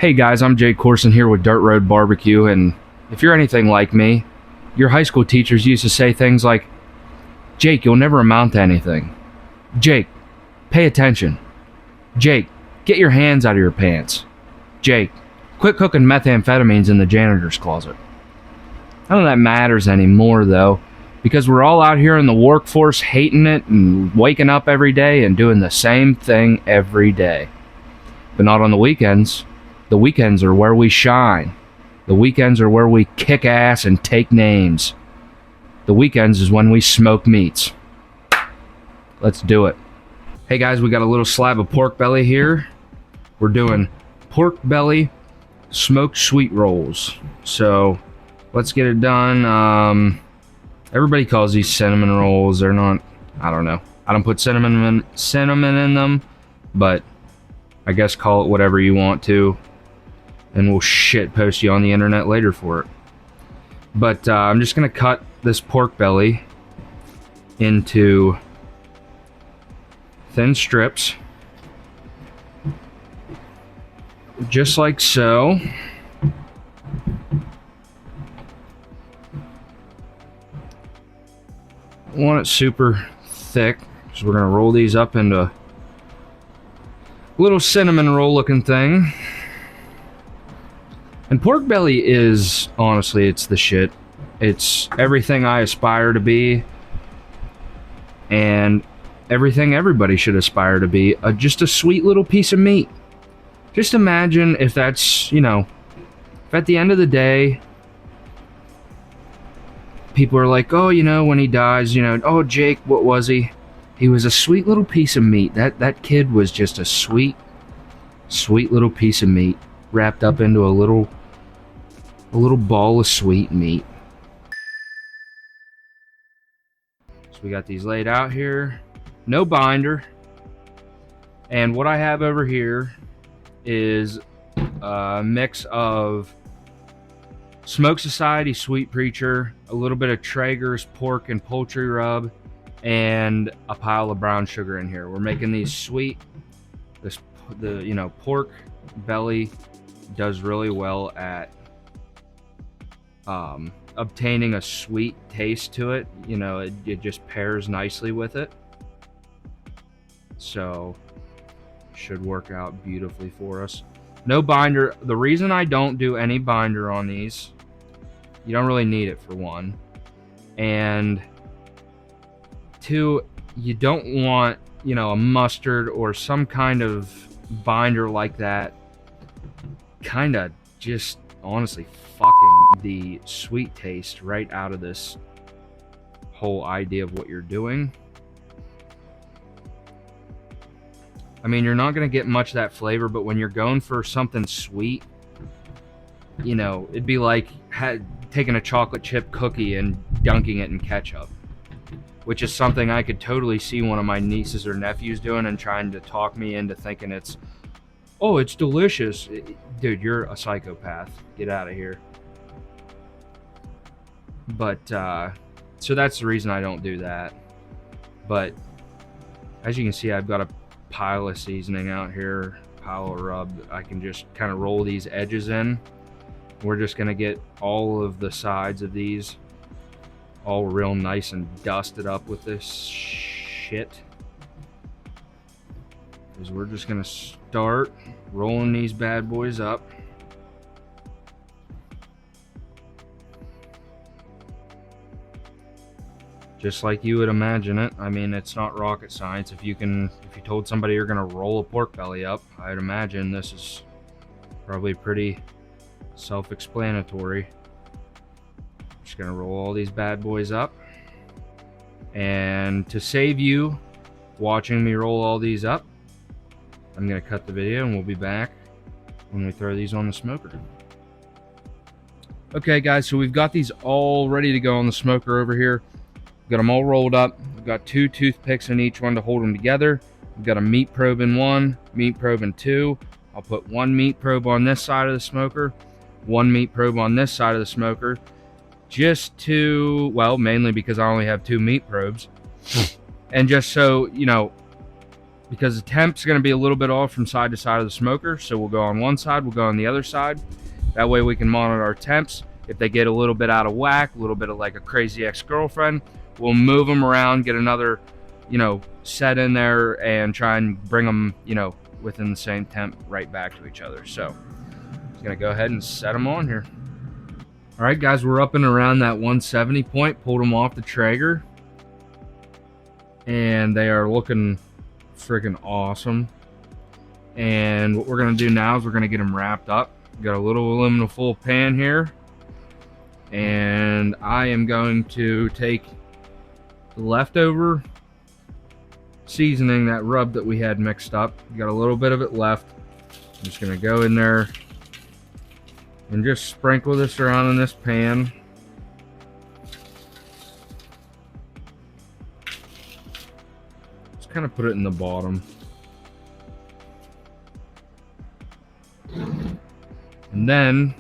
Hey guys, I'm Jake Corson here with Dirt Road Barbecue, and if you're anything like me, your high school teachers used to say things like, Jake, you'll never amount to anything. Jake, pay attention. Jake, get your hands out of your pants. Jake, quit cooking methamphetamines in the janitor's closet. None of that matters anymore though, because we're all out here in the workforce hating it and waking up every day and doing the same thing every day. But not on the weekends. The weekends are where we shine. The weekends are where we kick ass and take names. The weekends is when we smoke meats. Let's do it. Hey guys, we got a little slab of pork belly here. We're doing pork belly smoked sweet rolls. So let's get it done. Everybody calls these cinnamon rolls. They're not, I don't know. I don't put cinnamon in them, but I guess call it whatever you want to. And we'll shit post you on the internet later for it. But I'm just gonna cut this pork belly into thin strips, just like so. I want it super thick, so we're gonna roll these up into a little cinnamon roll looking thing. And pork belly is, honestly, it's the shit. It's everything I aspire to be, and everything everybody should aspire to be. Just a sweet little piece of meat. Just imagine if that's, if at the end of the day, people are like, oh, when he dies, oh, Jake, what was he? He was a sweet little piece of meat. That kid was just a sweet little piece of meat wrapped up into a little ball of sweet meat. So we got these laid out here. No binder. And what I have over here is a mix of Smoke Society Sweet Preacher, a little bit of Traeger's pork and poultry rub, and a pile of brown sugar in here. We're making these sweet. The pork belly does really well at obtaining a sweet taste to it. It just pairs nicely with it, so should work out beautifully for us. No binder. The reason I don't do any binder on these, you don't really need it, for one, and two, you don't want a mustard or some kind of binder like that kind of just honestly fucking the sweet taste right out of this whole idea of what you're doing. I mean, you're not going to get much of that flavor, but when you're going for something sweet, it'd be like taking a chocolate chip cookie and dunking it in ketchup, which is something I could totally see one of my nieces or nephews doing and trying to talk me into thinking it's delicious. Dude, you're a psychopath. Get out of here. But, so that's the reason I don't do that. But, as you can see, I've got a pile of seasoning out here, pile of rub. I can just kind of roll these edges in. We're just going to get all of the sides of these all real nice and dusted up with this shit. Because we're just going to start rolling these bad boys up. Just like you would imagine it. I mean, it's not rocket science. If you told somebody you're gonna roll a pork belly up, I'd imagine this is probably pretty self-explanatory. Just gonna roll all these bad boys up. And to save you watching me roll all these up, I'm gonna cut the video and we'll be back when we throw these on the smoker. Okay guys, so we've got these all ready to go on the smoker over here. Got them all rolled up. We've got 2 toothpicks in each one to hold them together. We've got a meat probe in one, meat probe in two. I'll put one meat probe on this side of the smoker, one meat probe on this side of the smoker, just to, well, mainly because I only have 2 meat probes. And just so, because the temp's going to be a little bit off from side to side of the smoker. So we'll go on one side, we'll go on the other side. That way we can monitor our temps. If they get a little bit out of whack, a little bit of like a crazy ex-girlfriend, we'll move them around, get another, set in there and try and bring them, within the same temp right back to each other. So I'm just going to go ahead and set them on here. All right, guys, we're up and around that 170 point, pulled them off the Traeger, and they are looking freaking awesome. And what we're going to do now is we're going to get them wrapped up. Got a little aluminum foil pan here, and I am going to take the leftover seasoning, that rub that we had mixed up. Got a little bit of it left. I'm just going to go in there and just sprinkle this around in this pan. Just kind of put it in the bottom. And then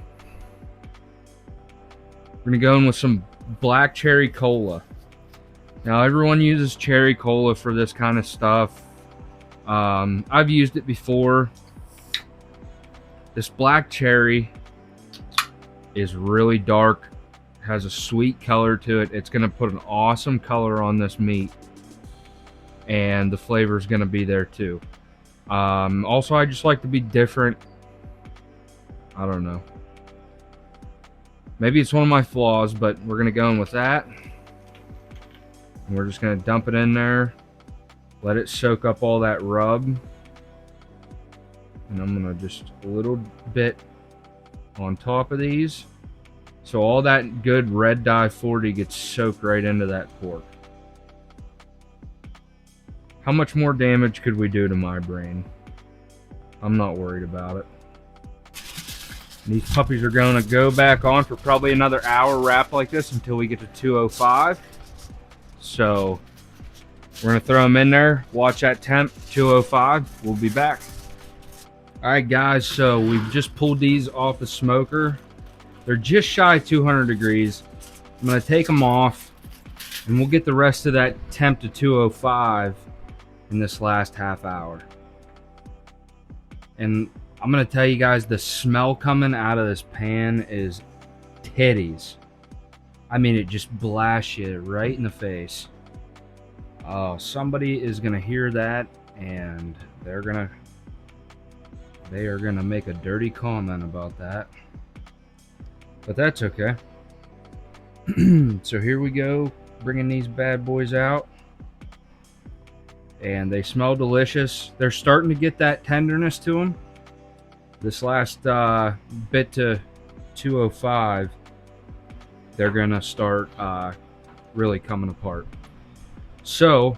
we're going to go in with some black cherry cola. Now everyone uses cherry cola for this kind of stuff. I've used it before. This black cherry is really dark, has a sweet color to it. It's going to put an awesome color on this meat, and the flavor is going to be there too. Also, I just like to be different. I don't know. Maybe it's one of my flaws, but we're going to go in with that. And we're just going to dump it in there. Let it soak up all that rub. And I'm going to just a little bit on top of these. So all that good red dye 40 gets soaked right into that pork. How much more damage could we do to my brain? I'm not worried about it. These puppies are going to go back on for probably another hour wrapped like this until we get to 205. So we're going to throw them in there. Watch that temp, 205. We'll be back. All right, guys, so we've just pulled these off the smoker. They're just shy of 200 degrees. I'm going to take them off, and we'll get the rest of that temp to 205 in this last half hour. And I'm going to tell you guys, the smell coming out of this pan is titties. I mean, it just blasts you right in the face. Oh, somebody is going to hear that, and they are going to make a dirty comment about that. But that's okay. So here we go, bringing these bad boys out. And they smell delicious. They're starting to get that tenderness to them. This last bit to 205, they're gonna start really coming apart. So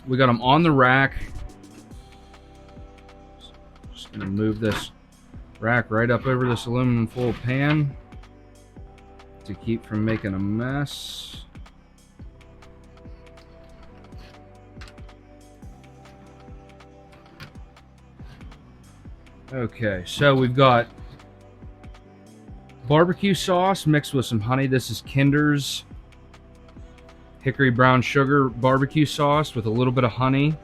we got them on the rack. Just gonna move this rack right up over this aluminum foil pan to keep from making a mess. Okay, so we've got barbecue sauce mixed with some honey. This is Kinder's hickory brown sugar barbecue sauce with a little bit of honey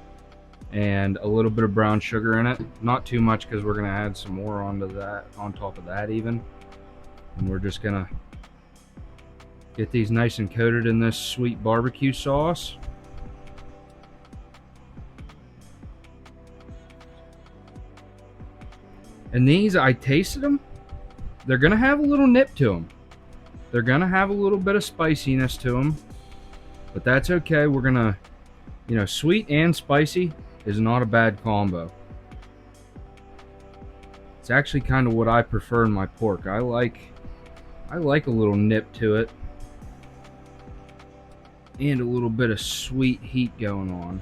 and a little bit of brown sugar in it. Not too much, because we're going to add some more onto that, on top of that even. And we're just going to get these nice and coated in this sweet barbecue sauce. And these, I tasted them. They're going to have a little nip to them. They're going to have a little bit of spiciness to them. But that's okay. We're going to, sweet and spicy is not a bad combo. It's actually kind of what I prefer in my pork. I like a little nip to it. And a little bit of sweet heat going on.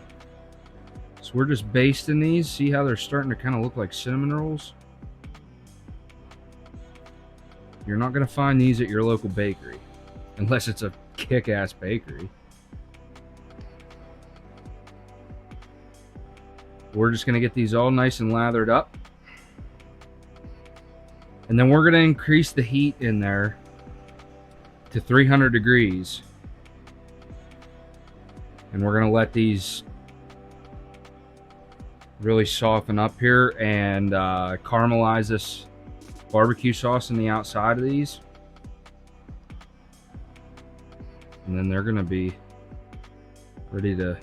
So we're just basting these. See how they're starting to kind of look like cinnamon rolls? You're not going to find these at your local bakery, unless it's a kick-ass bakery. We're just going to get these all nice and lathered up. And then we're going to increase the heat in there to 300 degrees. And we're going to let these really soften up here and caramelize this barbecue sauce in the outside of these. And then they're gonna be ready to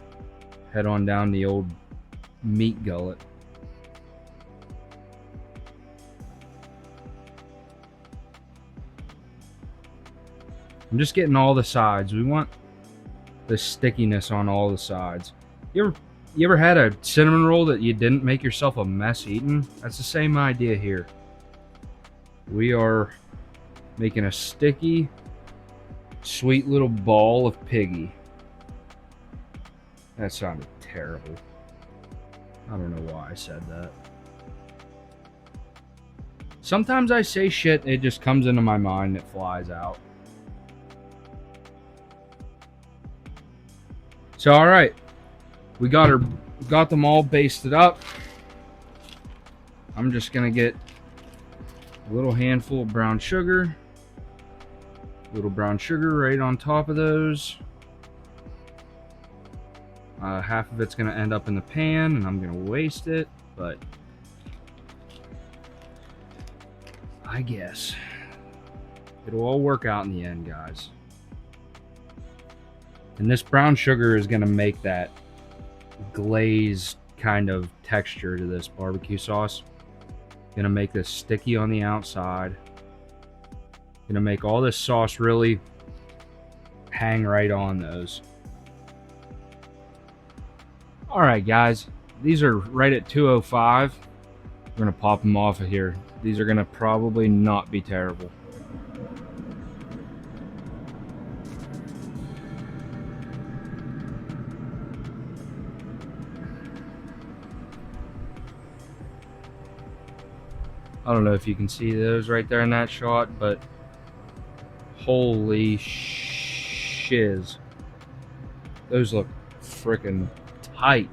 head on down the old meat gullet. I'm just getting all the sides. We want the stickiness on all the sides. You ever had a cinnamon roll that you didn't make yourself a mess eating? That's the same idea here. We are making a sticky, sweet little ball of piggy. That sounded terrible. I don't know why I said that. Sometimes I say shit, it just comes into my mind, it flies out. So, all right, we got them all basted up. I'm just gonna get a little handful of brown sugar, right on top of those. Half of it's gonna end up in the pan, and I'm gonna waste it, but I guess it'll all work out in the end, guys. And this brown sugar is going to make that glazed kind of texture to this barbecue sauce. Going to make this sticky on the outside. Going to make all this sauce really hang right on those. All right, guys. These are right at 205. We're going to pop them off of here. These are going to probably not be terrible. I don't know if you can see those right there in that shot, but holy shiz. Those look freaking tight.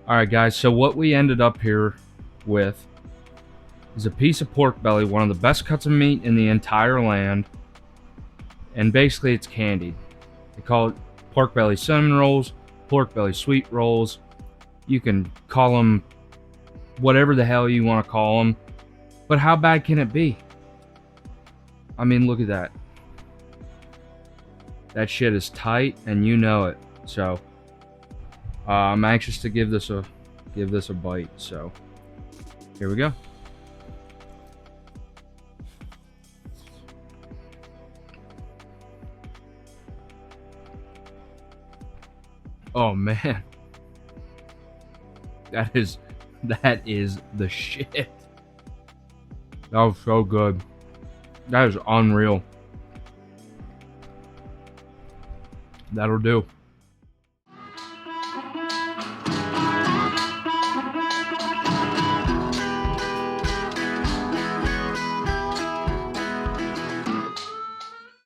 Alright guys, so what we ended up here with is a piece of pork belly, one of the best cuts of meat in the entire land. And basically it's candied. They call it pork belly cinnamon rolls, pork belly sweet rolls. You can call them whatever the hell you want to call them. But how bad can it be? I mean, look at that. That shit is tight, and you know it. So, I'm anxious to give this a bite. So, here we go. Oh man, that is the shit. That was so good. That is unreal. That'll do.